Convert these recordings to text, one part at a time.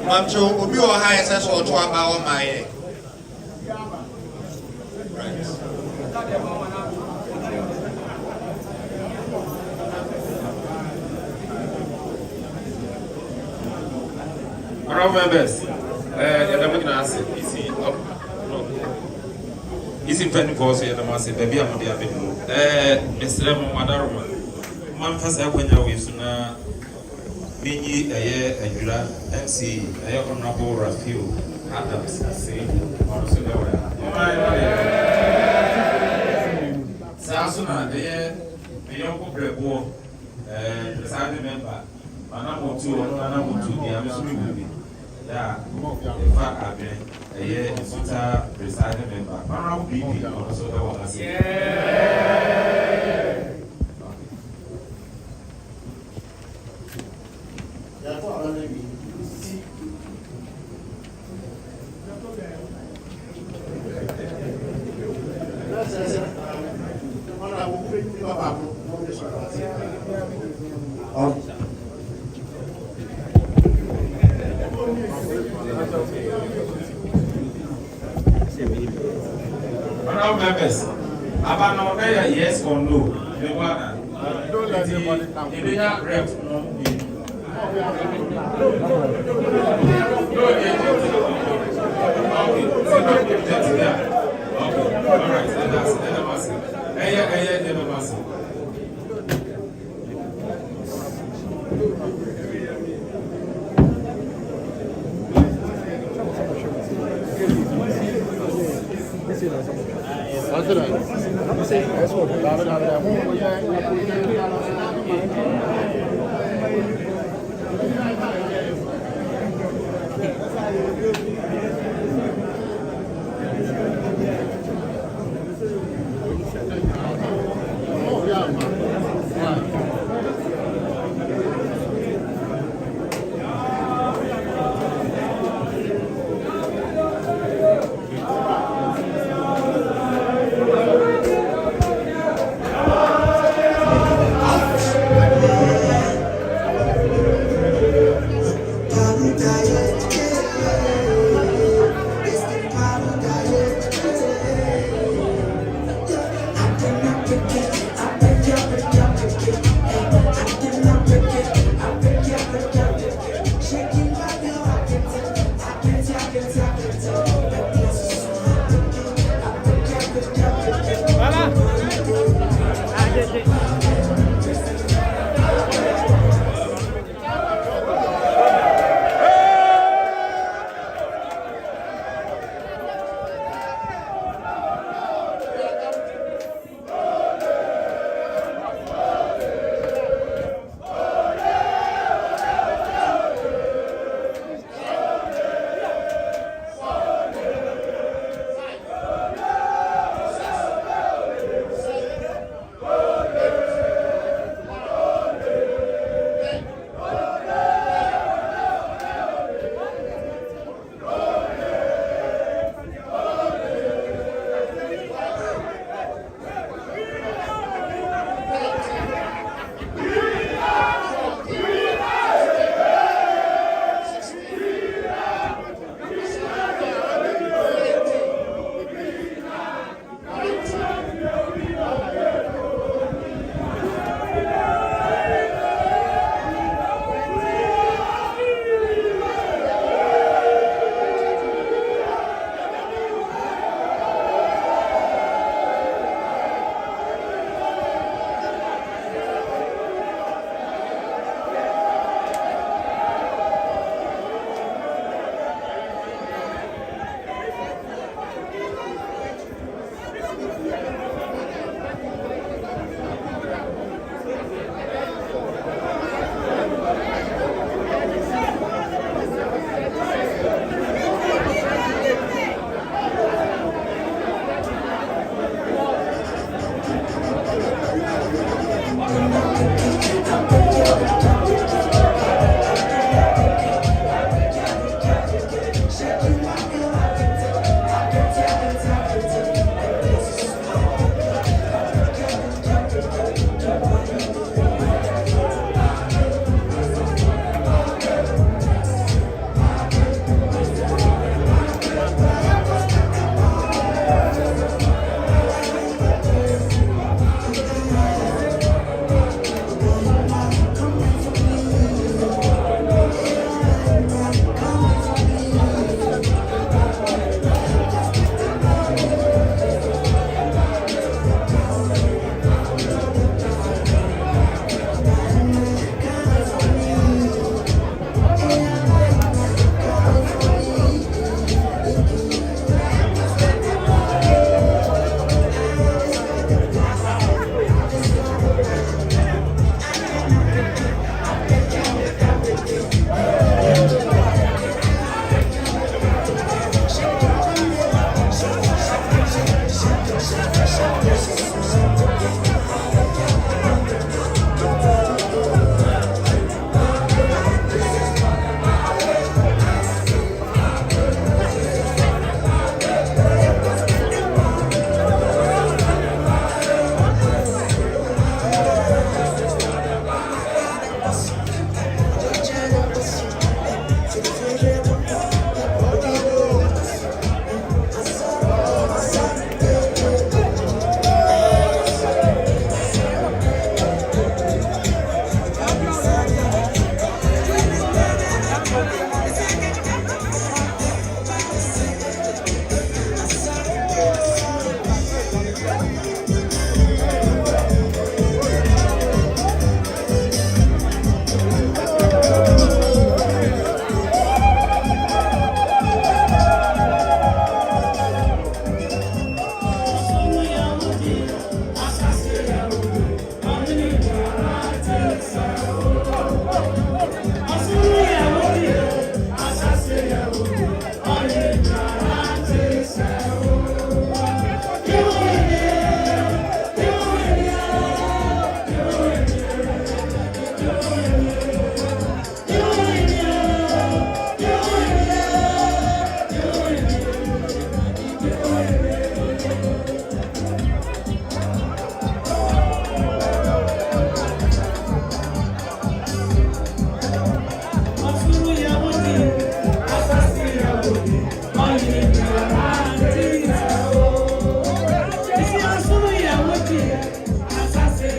Mamcho, Obi or high SS or 12 hour my. Around members, Is in 24 years, the massive baby. I'm the Mr. Madaruma. Manfas Akwanya Wisuna, Mini, a year, a Jura, MC, a honorable Rafiu, Adams, say, or so Sasuna, the year, the young couple, the side member, Manamo 2, Manamo 2, the Amazon movie. Yeah, in fact, I've been a year in Suta presiding member. Manamo BB, also the one. Yeah. Members, about no yes or no. Don't let anybody come. If they are reps, Asante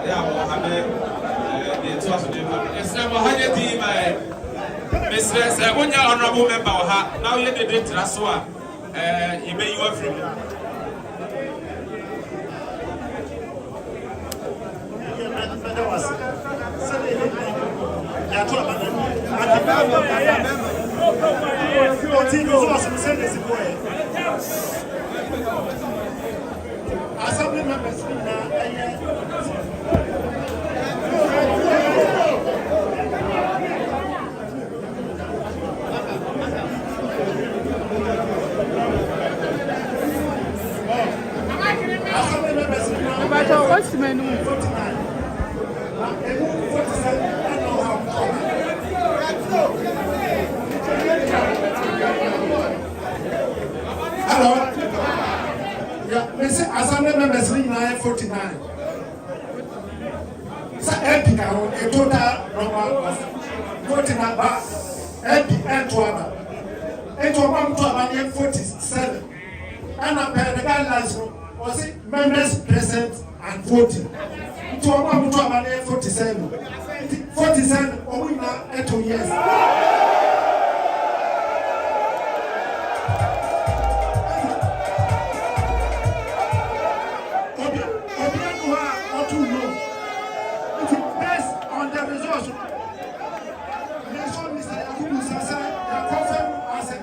yeah, well, I mean, the 2 hours of the day. It's never had a team, Mr. When you're honorable member, now you're the director, that's why you may you are from. Assembly members what's the menu? Hello. Yeah, Assembly members 49. So MP now a total number of 49, but MP and 12. And 47. And I paid the guidelines was it members present and voting. To a 47. 47 or we now 2 years. Based on the results, Mr. Yakubu'S has confirmed as a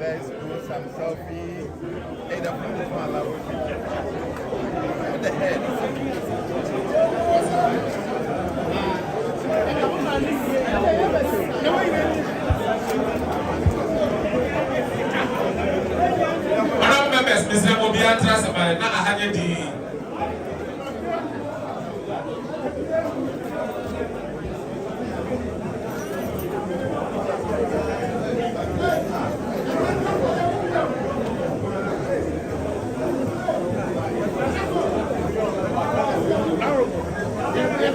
Let's do some selfie. Hey, the phone is my love. What the heck? I remember Mr. Obian Transfer, not a hundred D.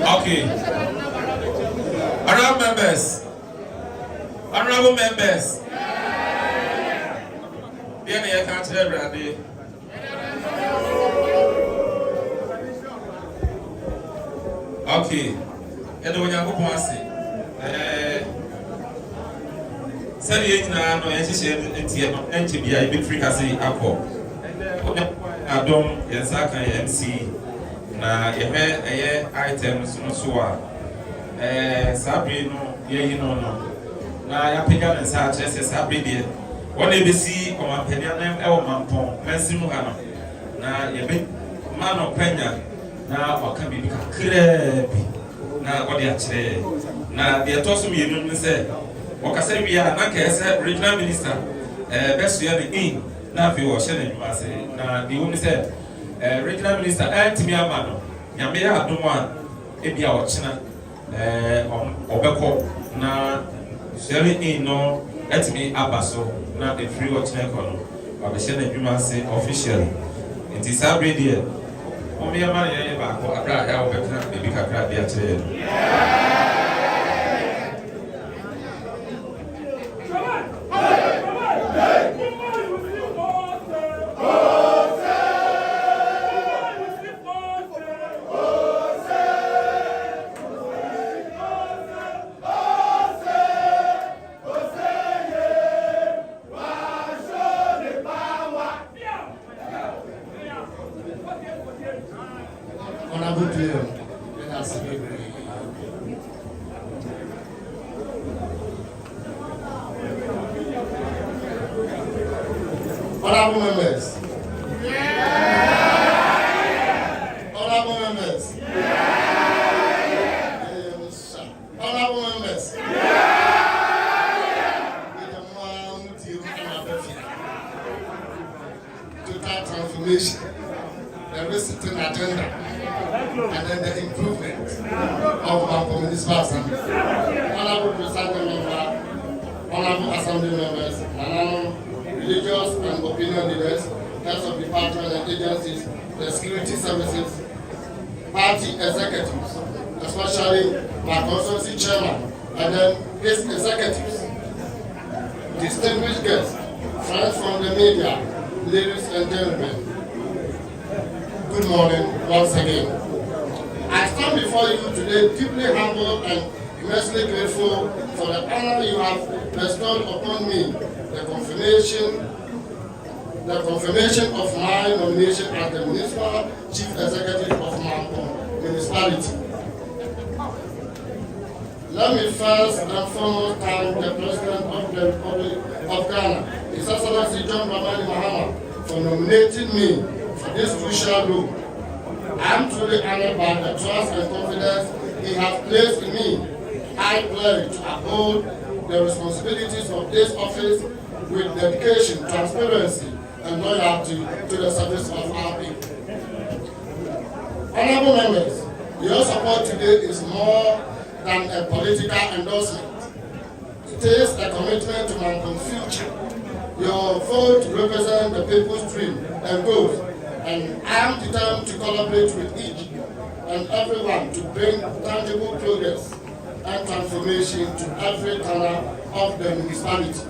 Okay. Honorable members. I can't tell everybody. Okay. Hon.Yakubu'S. Send you now, no, and she and she be a big frequency apple. Adam, yes, I can MC. Na yɛhwɛ ɛyɛ items no so a Sabre no, ye no. Na ya pega na sa chese sabre de. Wona ebesi o mampenia na e wo Mampong, mensimu ha no. Na ye be man of Penya na waka bibi kakra bi na wode a kire na de toso mi yenu ne se wakasa bia na ka se regional minister beso ya ne na fi wo hye na dwuma se na de wo ne se regional minister antimi ama no nyame ya adomo a ebia wo kina obekọ na shere no etimi abaso na the free wo kina ko no wa be hye na dwuma se officially it is sabre there omi ya mara ya ba ko abra ya obekra bebi kakra bia kire Honorable members. Honorable members. Honorable members. Total transformation, the visiting agenda, and then the improvement of Mampong Municipal Assembly. Honorable Presiding Member, Honorable Assembly members, religious and opinion leaders, heads of departments and agencies, the security services, party executives, especially my constituency chairman, and then his executives, distinguished guests, friends from the media, ladies and gentlemen. Good morning once again. I stand before you today deeply humbled and immensely grateful for the honor you have bestowed upon me, the confirmation of my nomination as the Municipal Chief Executive of Mampong Municipality. Let me first and foremost thank the President of the Republic of Ghana, His Excellency John Dramani Mahama, for nominating me for this crucial role. I am truly honored by the trust and confidence He has placed in me. I pledge to uphold the responsibilities of this office with dedication, transparency, and loyalty to the service of our people. Honorable members, your support today is more than a political endorsement. It is a commitment to Mampong's future. Your vote represents the people's dream and goals, and I am determined to collaborate with each and everyone to bring tangible progress and transformation to every corner of the municipality.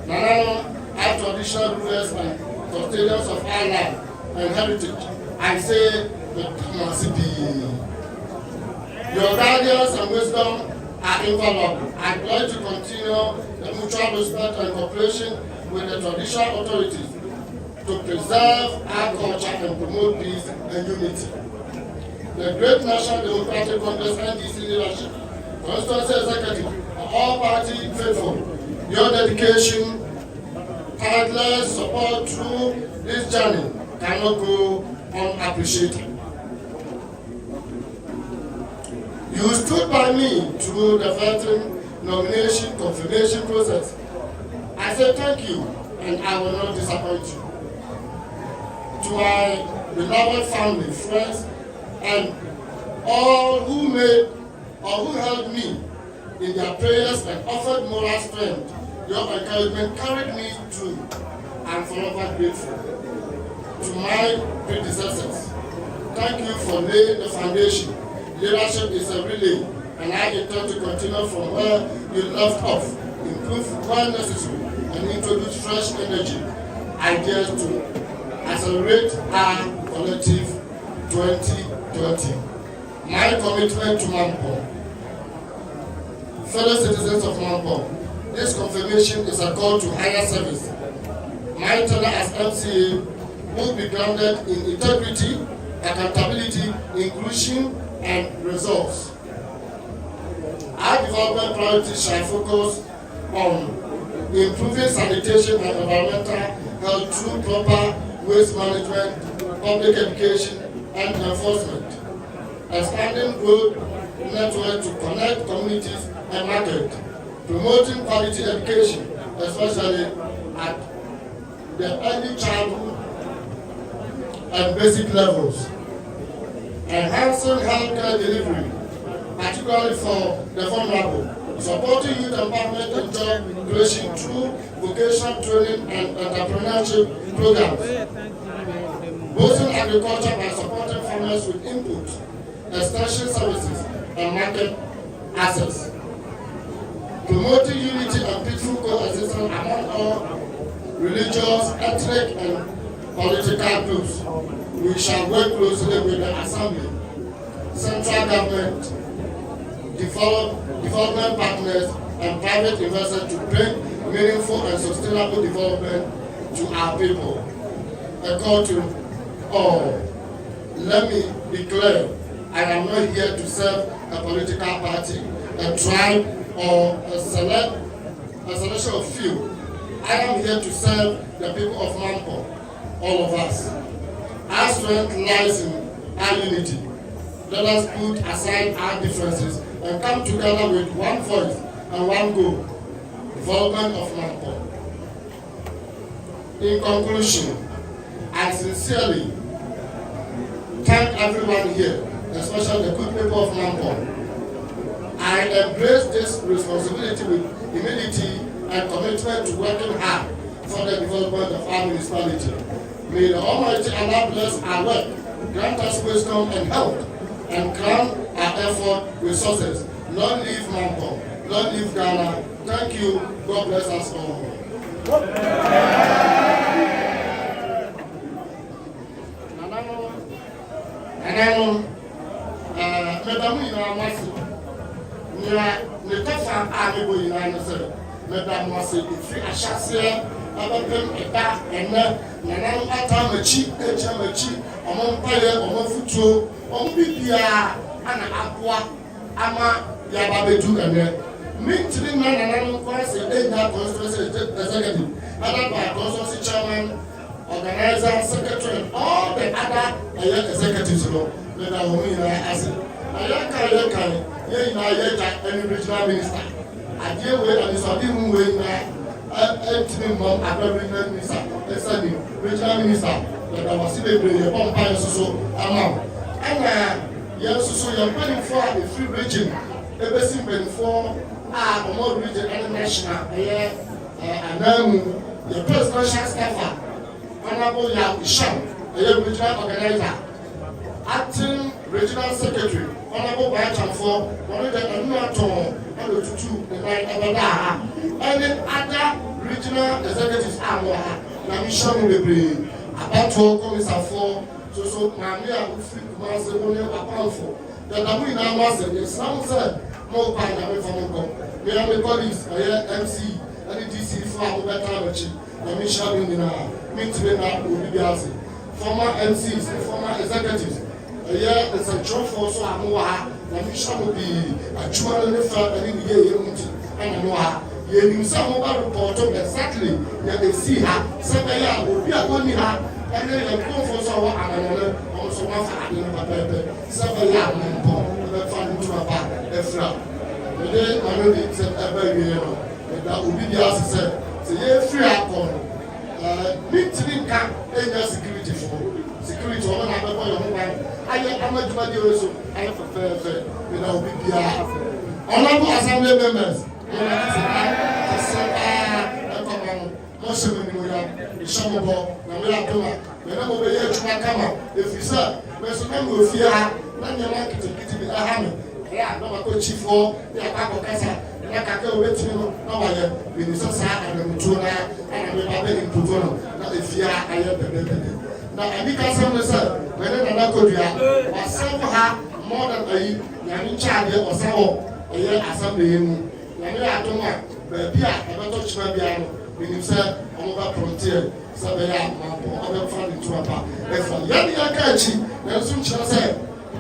Now, as traditional rulers and custodians of our land and heritage, I say, your guidance and wisdom are invaluable. I pledge to continue the mutual respect and cooperation with the traditional authorities to preserve our culture and promote peace and unity. The great National Democratic Congress NDC leadership, constituency executive, and all party faithful, your dedication, tireless support through this journey cannot go unappreciated. You stood by me through the vetting, nomination, confirmation process. I say thank you, and I will not disappoint you. To my beloved family, friends, and all who made or who helped me in their prayers and offered moral strength, your encouragement carried me through. I'm forever grateful. To my predecessors, thank you for laying the foundation. Leadership is a relay, and I intend to continue from where you left off, improve where necessary, and introduce fresh energy, ideas to accelerate our collective 2020. My commitment to Mampong. Fellow citizens of Mampong, this confirmation is a call to higher service. My tenure as MCA will be grounded in integrity, accountability, inclusion, and results. Our development priorities shall focus on improving sanitation and environmental health through proper waste management, public education, and enforcement. Expanding road network to connect communities and market. Promoting quality education, especially at the early childhood and basic levels. Enhancing healthcare delivery, particularly for the vulnerable. Supporting youth empowerment and job creation through vocational training and entrepreneurship programs. Boosting agriculture by supporting farmers with input, extension services, and market access. Promoting unity and peaceful coexistence among all religious, ethnic, and political groups. We shall work closely with the Assembly, central government, development partners, and private investors to bring meaningful and sustainable development to our people. A call to all. Let me declare, I am not here to serve a political party, a tribe, or a selection of few. I am here to serve the people of Mampong, all of us. Our strength lies in our unity. Let us put aside our differences and come together with one voice and one goal: development of Mampong. In conclusion, I sincerely thank everyone here, especially the good people of Mampong. I embrace this responsibility with humility and commitment to working hard for the development of our municipality. May the Almighty Allah bless our work, grant us wisdom and health, and crown our effort with success. Long live Mampong, long live Ghana. Thank you. God bless us all. Madam, you are massive. You are the tough army boy in answer. Madam was a free Ashasia, about them a dark and Nanam Atamachi, Echamachi, among Paya, among Futu, on Bibia, and Aqua, Ama, Yababetu, and then. Mentally, man, and I'm going to say, constituency executive, other by constituency chairman, organizer, secretary, and all the other executives. Let our women as it. I any regional minister. I deal with and it's a different way now. Regional minister, regional minister, that I was still a bomb so amount. And yes, so you're planning for a free region, everything planning for more region and national. And then the presidential staffer, Honorable Yakubu'S, a regional organizer. Acting Regional Secretary, Honorable Bayachamfor, one of the Anuaton, and the Tutu, the Night Abada, and the other regional executives are Namishan Lebre, about to Commissar for, so Mamia would free Master only a powerful. The Namina Master, the Islam said, more by the Famoko. We are the colleagues, MC, and the DC for Abatachi, Namishan Mina, Mintina, Ubiasi, former MCs, former executives. It's a job for so Amoa, the mission will be a jewel in the fact that in the year and Noah. You some mobile report exactly that they see her, Sabaya will be a one year, and then a call for so another, also one for Adina, Sabaya, Mampong, the fund to a bar, a flower. The day I know it's every year, that will be the answer said, so you're free upon. Meeting camp, and security for security, one another for your mobile. I am a also. I have a fair without BPR. Honorable Assembly members, if you say, there's a number of fear, then you like to get to be a hammer. Yeah, no, I could chief for the Akako Casa, and I can go with you. No, I am with the Sasa and the Mutuna, and I'm in Putono. Not if you are, I am the baby. Now, I think I said, when I could be or somehow more than a young child or so, a year assembly. Yamia Atoma, Bia, and I touch my piano, when you said, over frontier, Sabaya, Mampong, other funding to a park. If a young Yakachi, then soon shall say,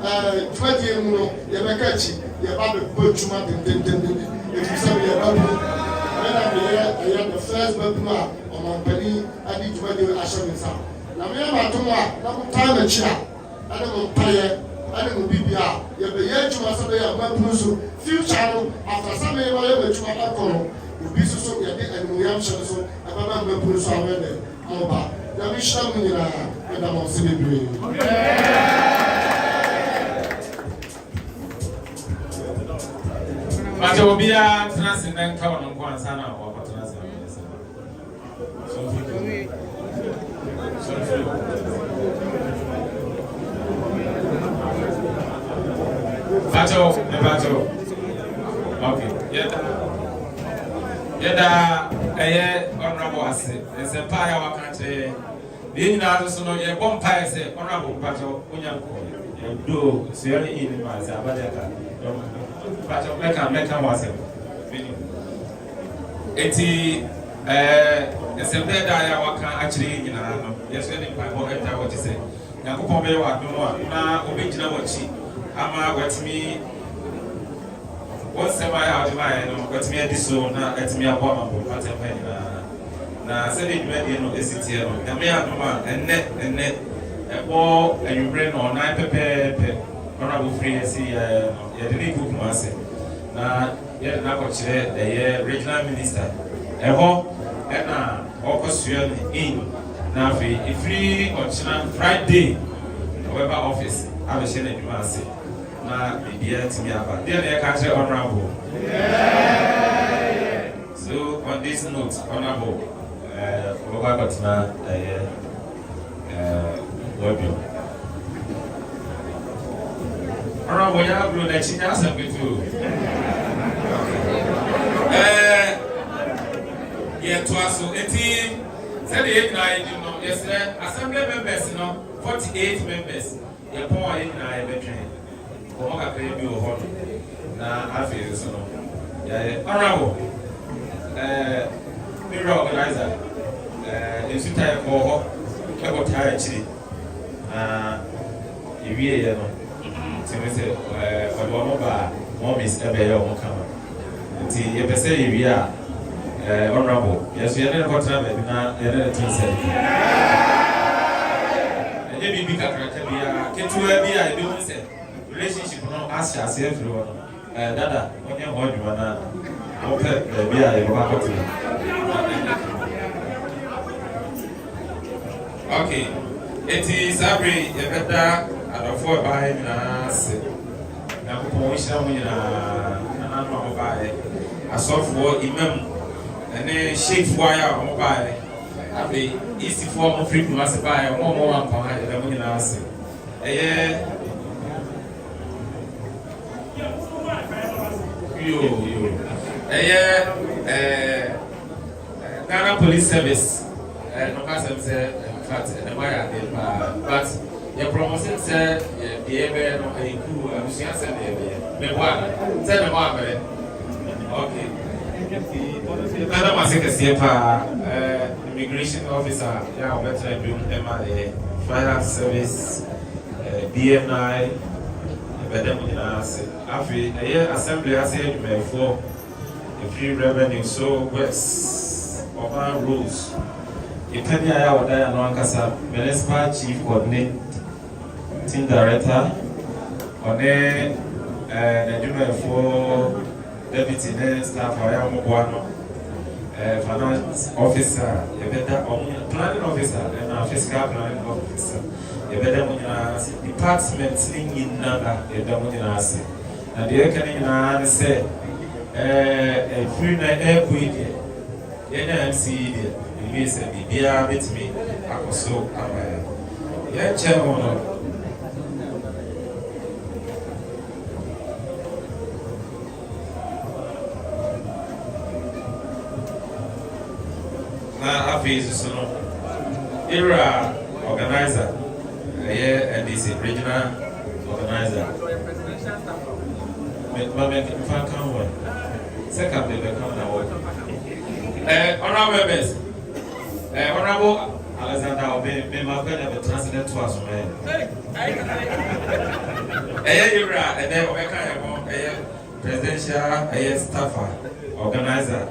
20 mu yɛbɛkachi yɛba bɛbɔ adwuma dendendenden ɛfiri sɛ yɛbabu ɛyɛ the first babu a ɔmampani ade dwumadi ahyɛ me nsa na meyɛ matom a na motaa n'akyi a ade mo mpayɛ ade mo bibi a yɛbɛyɛ adwuma sɛ bɛyɛ mabunu so future no after sɛ meyɛba yɛbɛ adwuma akɔ no obi so so yɛde animuonyam hyɛ no so ɛbɛba mabunu so awɛ dɛ moba na mehyira mo nyinaa meda mo ase bebree But you will be a transcendent cover on one son or transcendent. Battle. Okay. Yeda, honorable as it's a pie our country. Being out so no, your bomb pie say honorable battle, Unyanko. Do seriously in my Zabadaka. But make was it. It's a bed I actually, you know, yesterday by what you say. Yakubu'S now original what she ama what me what's the my out my what me this so now let me a bomb but na said it ready no is it here no me and net or and you bring on 9 pepe honorable free see yɛde cook mase na yɛde na kɔkyerɛ the regional minister ɛhɔ ɛna ɔkɔsua ne in na afei ɛfiri ɔkyena Friday ɔbɛba office abɛhyɛ no adwuma ase na biribiara tumi aba deɛ na yɛka kyerɛ honorable so on this note honorable ɔbɛkɔ akɔtena wabio honorable Yakubu na chinya asem bitu to aso eti say the 8 no yes assembly members no 48 members ye pon ayi na ye betwen ko ka kre bi o ho na afi so no ya honorable the organizer is tie ko ho e ko tie chiri iwie ye no timi se odo ba momis ebe ye o kama nti ye pese iwie a honorable yes ye na ko tra be na ye na tin se e bi kakra bia ketua bia e bi won se relationship no asha ase afiri wo dada onye ho adwuma na o pe bia e ba ko tin okay it is every event adofo by na se na ko po hira mo nyina na no mo bae asofo imam ene sheikh waya mo bae abi isifo mo free no ase bae mo wa pa ha de mo nyina ase eye yo eye Ghana Police Service no kasem say fact the wire but your promotion said the ebe no eku abusia said the ebe me bwana said the mama okay kada maseke siepa immigration officer ya obetra bium MRA fire service BNI bedem nyina ase afi eye assembly ase edumefo free revenue so west urban rules Ipeni aya wadaya no ankasa municipal chief coordinating director one Nigeria for deputy staff aya moboano finance officer yebeda planning officer and fiscal planning officer yebeda munyina department nyina da yebeda munyina ase na de ekene nyina ne se free na equity yena MC we say bibia betimi akoso amaya ye che hono na afis so no era organizer and this regional organizer Mampong fan kan wo second the kan na wo honorable members honorable Alexander Obe, me ma kwenda be translate to us man. Era and then presidential staffer organizer.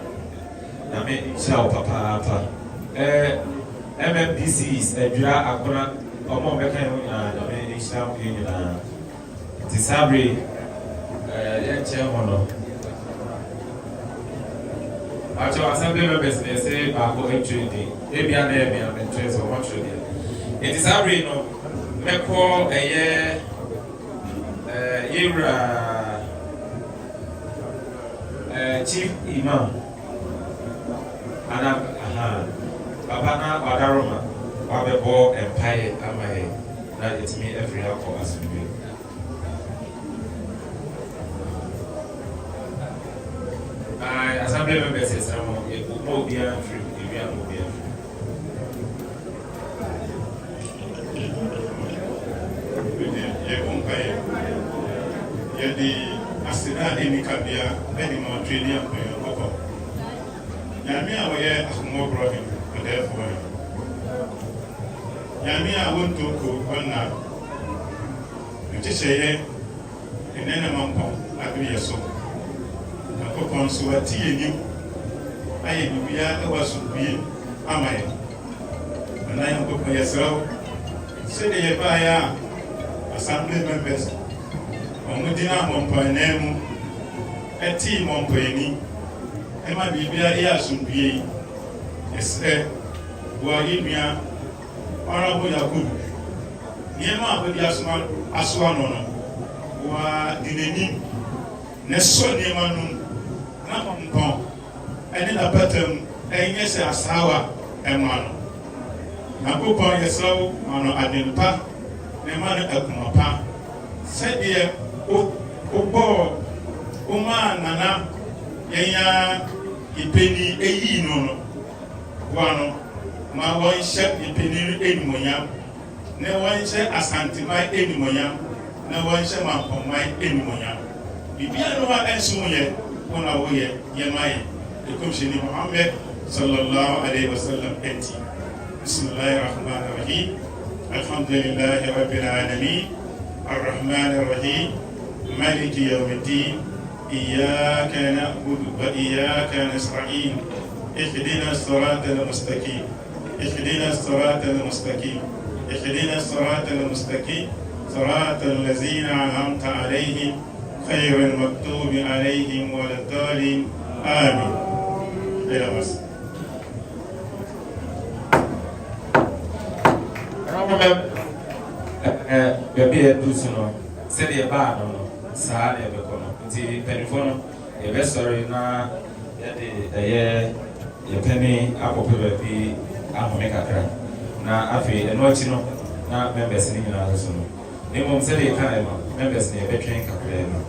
I mean, shout papa. MMDCs, Dra Akona, Omo Mekan, I mean, shout in Tisabri, Chairman. Actually, Assembly members they say, "Bago entry, Abian, and interest of what should it is Abri, no, Meko, a year, Ira, Chief Imam, Anna, Babana, Badaroma, Babebo, Empire, Amae, that it's me every hour for us to be. Assembly members say some more beer free, if you are more beer free. Yedi asina eni kabia eni mo training ko yoko. Yami awoye asumo brother therefore. Yami awonto ko konna. Ntiseye enena Mampong agriye so. Mampong so ati eni aye bibia ewaso bi amaye. Na yam ko yesro. Se de ye ba ya assembly members Omudina Mampong eti Mampong ema bibia ya sumbie ese wa yimia Hon.Yakubu'S niema abodi aswa no wa dineni ne so niema no na Mampong ene na patam enye se asawa emano na kopon yeso ano adempa ne ma na akumapa sɛdeɛ wobɔ woma nana yɛnya ipeni eyi no no ma wɔnhyɛ ipeni enimonyam na wɔnhyɛ asanteman enimonyam na wɔnhyɛ mampɔman enimonyam bibia no a ɛnso yɛ wɔna wɔyɛ yɛma yɛ ekomhyɛni Muhammad sallallahu alaihi wasallam enti bismillahir rahmanir rahim alhamdulillahi rabbil alamin الرحمن الرحيم مالك يوم الدين إياك نعبد وإياك نستعين اهدنا الصراط المستقيم اهدنا الصراط المستقيم اهدنا الصراط المستقيم صراط الذين أنعمت عليهم خير المكتوب عليهم ولا الضالين آمين إلى مصر Baby, I do so. Said the bar, no, Sahara, the telephone, a vessel now, the penny, apple baby, I'll make a cry. Now, I feel and what you know, now members in our son. They won't say the time, members near between Capella.